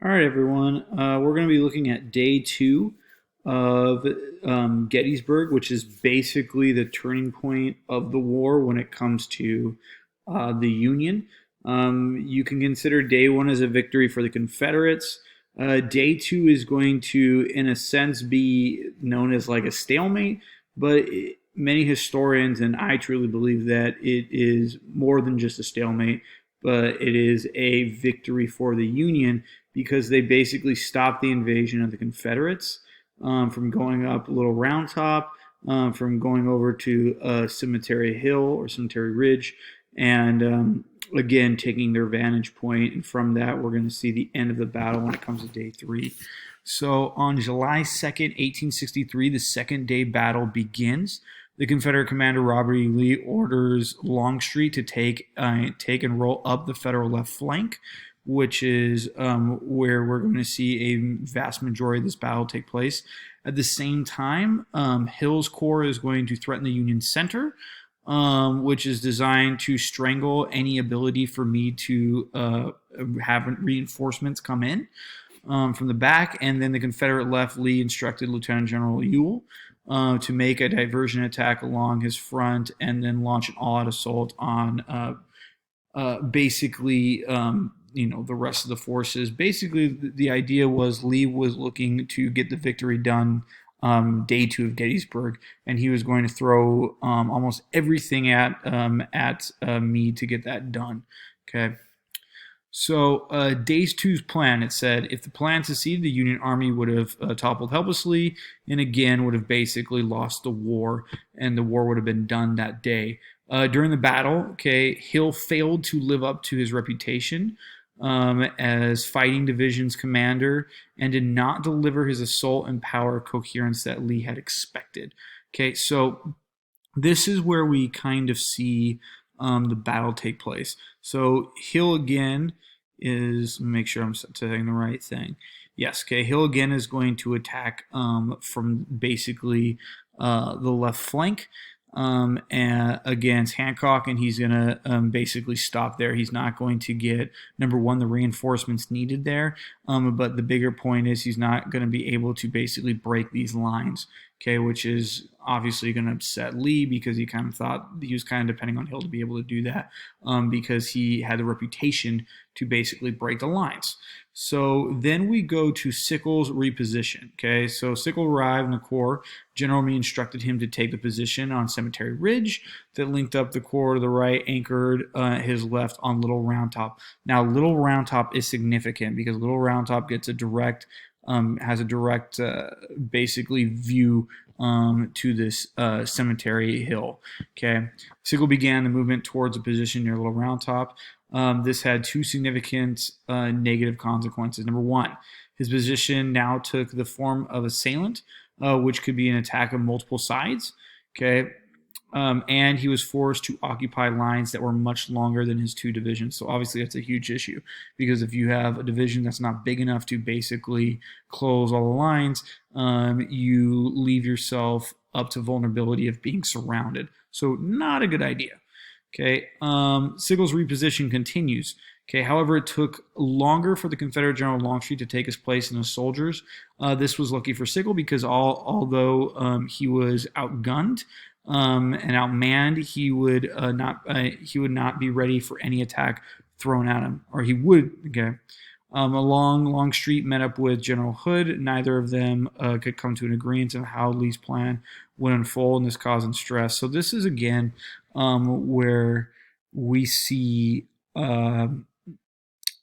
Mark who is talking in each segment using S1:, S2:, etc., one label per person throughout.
S1: All right, everyone. We're going to be looking at day two of Gettysburg, which is basically the turning point of the war when it comes to the Union. You can consider day one as a victory for the Confederates. Day two is going to, in a sense, be known as like a stalemate, but many historians, and I truly believe that it is more than just a stalemate, but it is a victory for the Union because they basically stopped the invasion of the Confederates from going up Little Round Top, from going over to Cemetery Hill or Cemetery Ridge, and again taking their vantage point. And from that, we're going to see the end of the battle when it comes to day three. So on July 2nd, 1863, the second day battle begins. The Confederate commander Robert E. Lee orders Longstreet to take and roll up the Federal left flank, which is where we're going to see a vast majority of this battle take place. At the same time, Hill's Corps is going to threaten the Union center, which is designed to strangle any ability for me to have reinforcements come in from the back. And then the Confederate left, Lee instructed Lieutenant General Ewell to make a diversion attack along his front and then launch an all-out assault on basically the rest of the forces. Basically, the idea was Lee was looking to get the victory done day two of Gettysburg, and he was going to throw almost everything at me to get that done. Okay. So, day two's plan, it said, if the plan succeeded, the Union Army would have toppled helplessly and again would have basically lost the war, and the war would have been done that day. During the battle, Hill failed to live up to his reputation as fighting division's commander and did not deliver his assault and power coherence that Lee had expected. Okay, so this is where we kind of see the battle take place. So Hill again is, make sure I'm saying the right thing. Yes, Hill again is going to attack from basically the left flank against Hancock, and he's going to basically stop there. He's not going to get, number one, the reinforcements needed there, but the bigger point is he's not going to be able to basically break these lines, which is obviously going to upset Lee because he kind of thought he was kind of depending on Hill to be able to do that because he had the reputation to basically break the lines. So then we go to Sickles' reposition. So Sickles arrived in the Corps. General Meade instructed him to take the position on Cemetery Ridge that linked up the Corps to the right, anchored his left on Little Round Top. Now, Little Round Top is significant because Little Round Top gets a direct, has a direct, basically view to this Cemetery Hill. Sickles began the movement towards a position near Little Round Top. This had two significant negative consequences. Number one, his position now took the form of assailant, which could be an attack on multiple sides. And he was forced to occupy lines that were much longer than his two divisions. So obviously that's a huge issue because if you have a division that's not big enough to basically close all the lines, you leave yourself up to vulnerability of being surrounded. So not a good idea. Sickles' reposition continues. However, it took longer for the Confederate General Longstreet to take his place in the soldiers. This was lucky for Sickles because although he was outgunned and outmanned, he would not be ready for any attack thrown at him, or he would. Longstreet met up with General Hood. Neither of them could come to an agreement on how Lee's plan would unfold, and this causing stress. So this is again where we see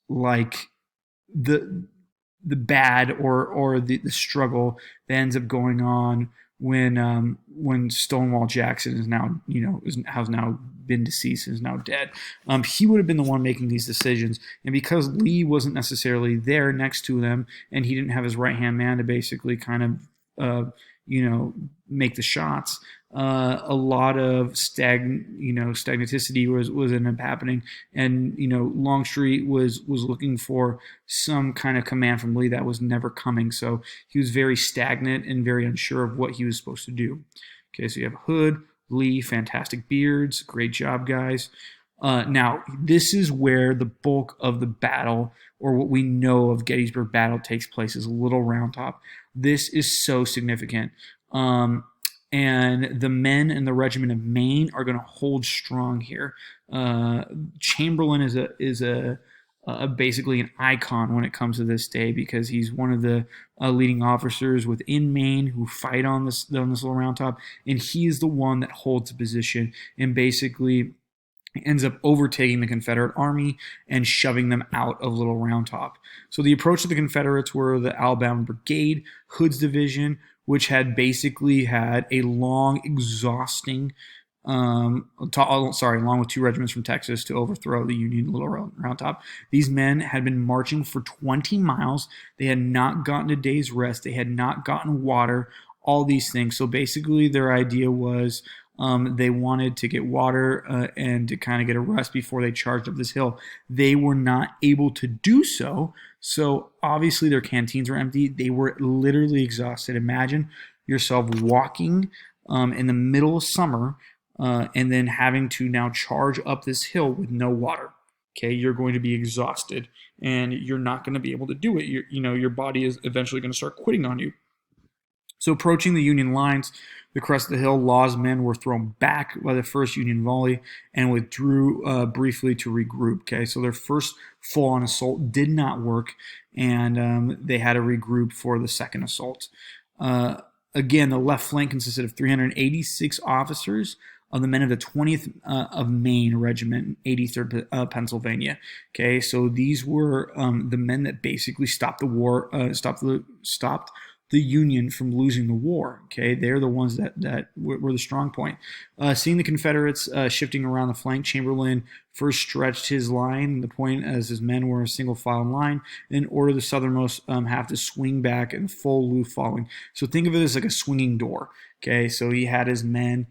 S1: like the bad or the struggle that ends up going on when Stonewall Jackson is now has now been deceased and is now dead. He would have been the one making these decisions, and because Lee wasn't necessarily there next to them, and he didn't have his right hand man to basically kind of make the shots. A lot of stagnaticity was ended up happening, and Longstreet was looking for some kind of command from Lee that was never coming. So he was very stagnant and very unsure of what he was supposed to do. So you have Hood, Lee, fantastic beards, great job, guys. Now, this is where the bulk of the battle, or what we know of Gettysburg battle, takes place, is Little Round Top. This is so significant. And the men in the Regiment of Maine are going to hold strong here. Chamberlain is basically an icon when it comes to this day, because he's one of the leading officers within Maine who fight on this Little Round Top, and he is the one that holds the position and basically ends up overtaking the Confederate army and shoving them out of Little Round Top. So the approach of the Confederates were the Alabama Brigade, Hood's division, which had basically had a long, exhausting, along with 2 regiments from Texas to overthrow the Union Little Round Top. These men had been marching for 20 miles. They had not gotten a day's rest. They had not gotten water, all these things. So basically their idea was they wanted to get water and to kind of get a rest before they charged up this hill. They were not able to do so. So obviously their canteens were empty. They were literally exhausted. Imagine yourself walking in the middle of summer and then having to now charge up this hill with no water. Okay, you're going to be exhausted and you're not going to be able to do it. Your body is eventually going to start quitting on you. So approaching the Union lines, the crest of the hill, Law's men were thrown back by the first Union volley and withdrew briefly to regroup. Okay, so their first full-on assault did not work, and they had to regroup for the second assault. Again, the left flank consisted of 386 officers of the men of the 20th of Maine Regiment, 83rd Pennsylvania. Okay, so these were the men that basically stopped the war, stopped the Union from losing the war. Okay, they're the ones that were the strong point. Seeing the Confederates shifting around the flank, Chamberlain first stretched his line, the point as his men were a single file line, and ordered the southernmost half to swing back in full loop following. So think of it as like a swinging door. Okay, so he had his men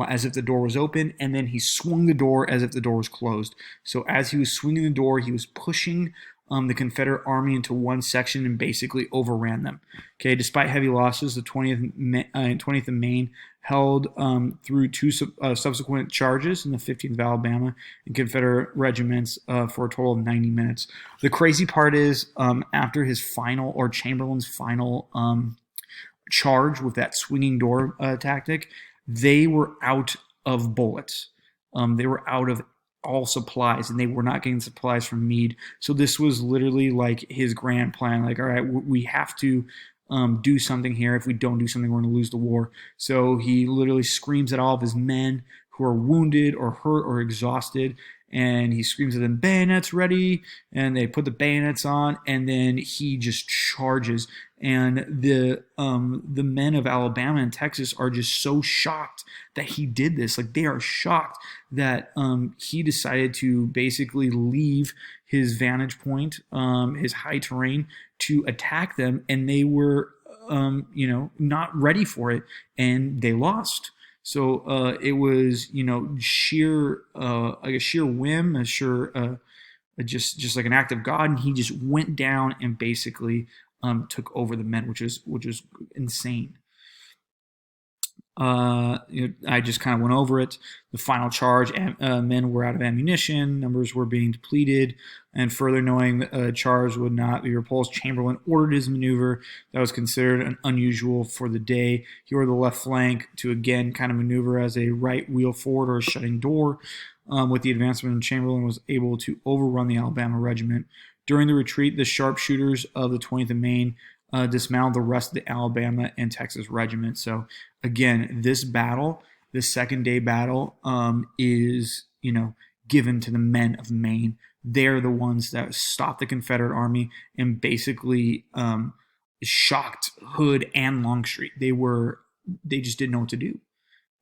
S1: as if the door was open, and then he swung the door as if the door was closed. So as he was swinging the door, he was pushing the Confederate army into one section and basically overran them. Okay, despite heavy losses, the 20th of Maine held through 2 subsequent charges in the 15th of Alabama and Confederate regiments for a total of 90 minutes. The crazy part is after Chamberlain's final charge with that swinging door tactic, they were out of bullets. They were out of all supplies, and they were not getting supplies from Meade. So this was literally like his grand plan. Like, all right, we have to do something here. If we don't do something, we're going to lose the war. So he literally screams at all of his men who are wounded or hurt or exhausted, and he screams at them, "Bayonets ready!" And they put the bayonets on, and then he just charges. And the men of Alabama and Texas are just so shocked that he did this. Like, they are shocked that he decided to basically leave his vantage point, his high terrain, to attack them, and they were not ready for it, and they lost. So it was, sheer whim, just like an act of God, and he just went down and basically took over the men, which is insane. I just kind of went over it. The final charge, men were out of ammunition, numbers were being depleted, and further knowing the charge would not be repulsed, Chamberlain ordered his maneuver that was considered unusual for the day. He ordered the left flank to again kind of maneuver as a right wheel forward or a shutting door. With the advancement, Chamberlain was able to overrun the Alabama regiment. During the retreat, the sharpshooters of the 20th of Maine dismantled the rest of the Alabama and Texas regiment. So again, this battle, this second day battle, is given to the men of Maine. They're the ones that stopped the Confederate army and basically shocked Hood and Longstreet. They just didn't know what to do,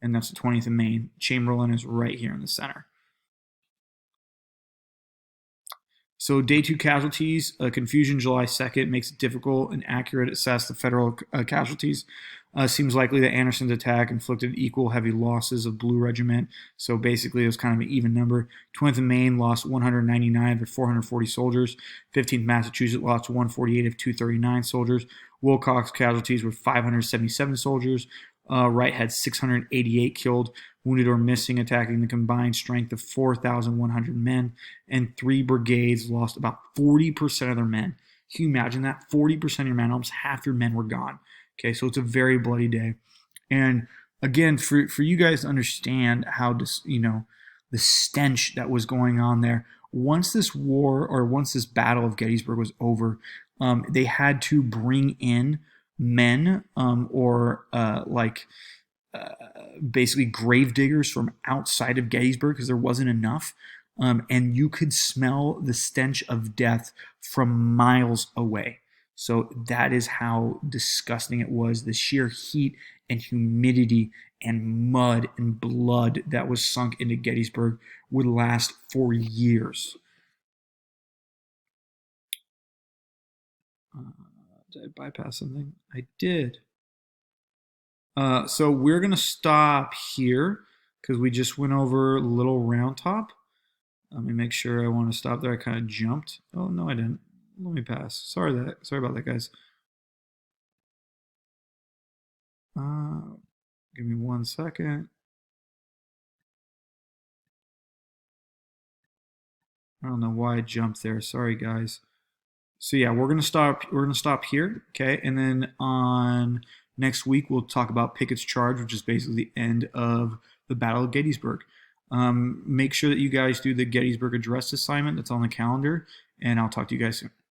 S1: and that's the 20th of Maine. Chamberlain is right here in the center. So day 2 casualties, confusion July 2nd makes it difficult and accurate to assess the federal casualties. Seems likely that Anderson's attack inflicted equal heavy losses of Blue Regiment. So basically it was kind of an even number. 20th of Maine lost 199 of their 440 soldiers. 15th Massachusetts lost 148 of 239 soldiers. Wilcox's casualties were 577 soldiers. Wright had 688 killed. wounded or missing, attacking the combined strength of 4,100 men, and 3 brigades lost about 40% of their men. Can you imagine that? 40% of your men, almost half your men were gone. Okay, so it's a very bloody day. And again, for you guys to understand how the stench that was going on there. Once this war or once this Battle of Gettysburg was over, they had to bring in men or basically grave diggers from outside of Gettysburg because there wasn't enough. And you could smell the stench of death from miles away. So that is how disgusting it was. The sheer heat and humidity and mud and blood that was sunk into Gettysburg would last for years. Did I bypass something? I did. So we're going to stop here because we just went over Little Round Top. Let me make sure I want to stop there. I kind of jumped. Oh, no, I didn't. Let me pass. Sorry about that, guys. Give me 1 second. I don't know why I jumped there. Sorry, guys. So yeah, we're gonna stop. We're gonna stop here, okay? And then on next week we'll talk about Pickett's Charge, which is basically the end of the Battle of Gettysburg. Make sure that you guys do the Gettysburg Address assignment that's on the calendar, and I'll talk to you guys soon.